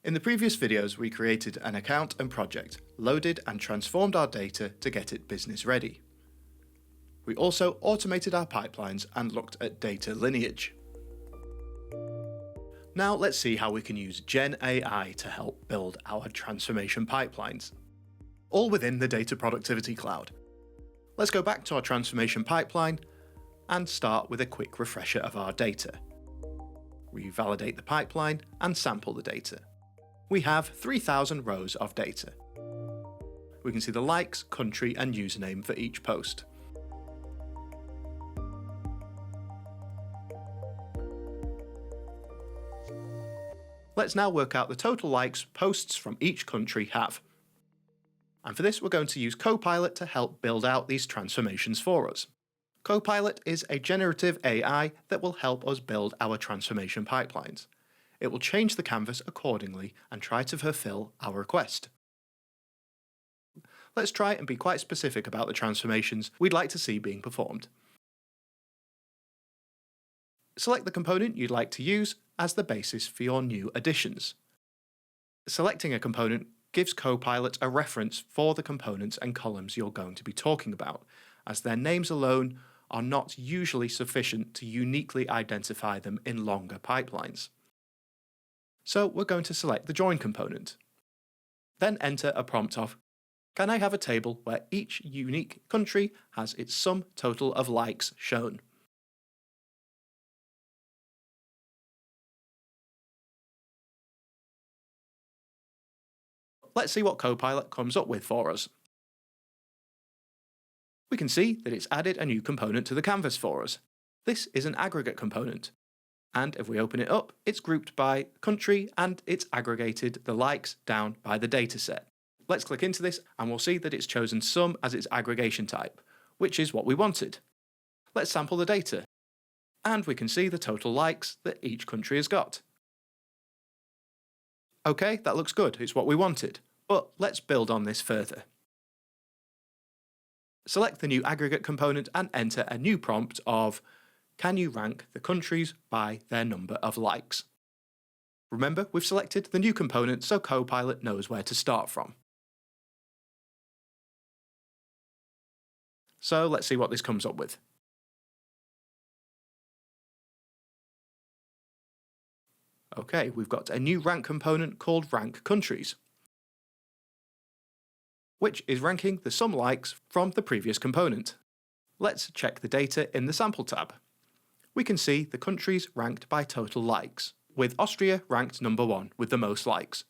In the previous videos, we created an account and project, loaded and transformed our data to get it business ready. We also automated our pipelines and looked at data lineage. Now let's see how we can use Gen AI to help build our transformation pipelines. All within the Data Productivity Cloud. Let's go back to our transformation pipeline and start with a quick refresher of our data. We validate the pipeline and sample the data. We have 3,000 rows of data. We can see the likes, country and username for each post. Let's now work out the total likes posts from each country have. And for this, we're going to use Copilot to help build out these transformations for us. Copilot is a generative AI that will help us build our transformation pipelines. It will change the canvas accordingly and try to fulfill our request. Let's try and be quite specific about the transformations we'd like to see being performed. Select the component you'd like to use as the basis for your new additions. Selecting a component gives Copilot a reference for the components and columns you're going to be talking about, as their names alone are not usually sufficient to uniquely identify them in longer pipelines. So we're going to select the join component. Then enter a prompt of, can I have a table where each unique country has its sum total of likes shown? Let's see what Copilot comes up with for us. We can see that it's added a new component to the canvas for us. This is an aggregate component. And if we open it up, it's grouped by country and it's aggregated the likes down by the dataset. Let's click into this and we'll see that it's chosen sum as its aggregation type, which is what we wanted. Let's sample the data. And we can see the total likes that each country has got. Okay, that looks good, it's what we wanted, but let's build on this further. Select the new aggregate component and enter a new prompt of, can you rank the countries by their number of likes? Remember, we've selected the new component so Copilot knows where to start from. So let's see what this comes up with. Okay, we've got a new rank component called rank countries, which is ranking the sum likes from the previous component. Let's check the data in the sample tab. We can see the countries ranked by total likes, with Austria ranked number 1 with the most likes.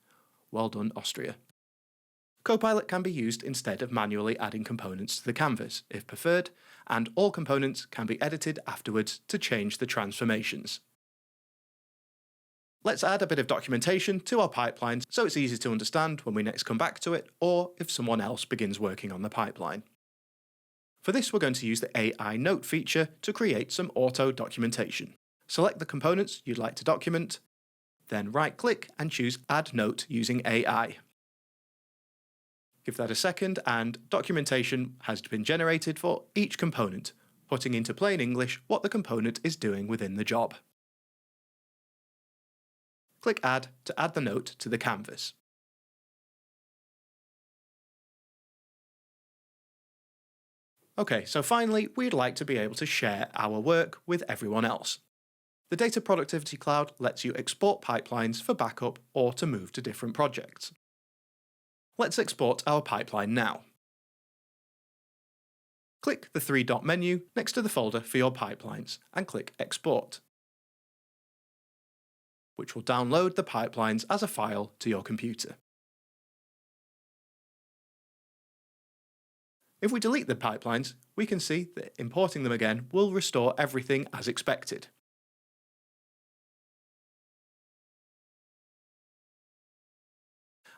Well done, Austria. Copilot can be used instead of manually adding components to the canvas, if preferred, and all components can be edited afterwards to change the transformations. Let's add a bit of documentation to our pipelines so it's easy to understand when we next come back to it or if someone else begins working on the pipeline. For this, we're going to use the AI Note feature to create some auto documentation. Select the components you'd like to document, then right-click and choose Add Note using AI. Give that a second and documentation has been generated for each component, putting into plain English what the component is doing within the job. Click Add to add the note to the canvas. Okay, so finally, we'd like to be able to share our work with everyone else. The Data Productivity Cloud lets you export pipelines for backup or to move to different projects. Let's export our pipeline now. Click the three-dot menu next to the folder for your pipelines and click Export, which will download the pipelines as a file to your computer. If we delete the pipelines, we can see that importing them again will restore everything as expected.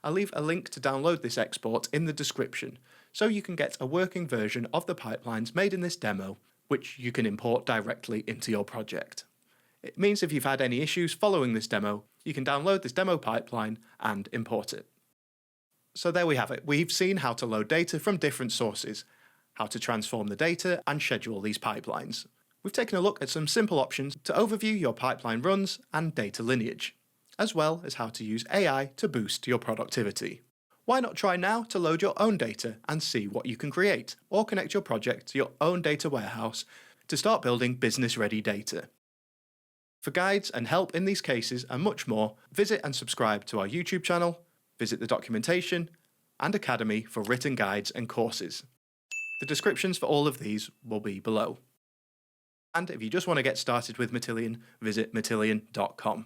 I'll leave a link to download this export in the description, so you can get a working version of the pipelines made in this demo, which you can import directly into your project. It means if you've had any issues following this demo, you can download this demo pipeline and import it. So there we have it. We've seen how to load data from different sources, how to transform the data and schedule these pipelines. We've taken a look at some simple options to overview your pipeline runs and data lineage. as well as how to use AI to boost your productivity. Why not try now to load your own data and see what you can create, or connect your project to your own data warehouse to start building business-ready data. For guides and help in these cases and much more, visit and subscribe to our YouTube channel, visit the documentation and Academy for written guides and courses. The descriptions for all of these will be below. And if you just want to get started with Matillion, visit matillion.com.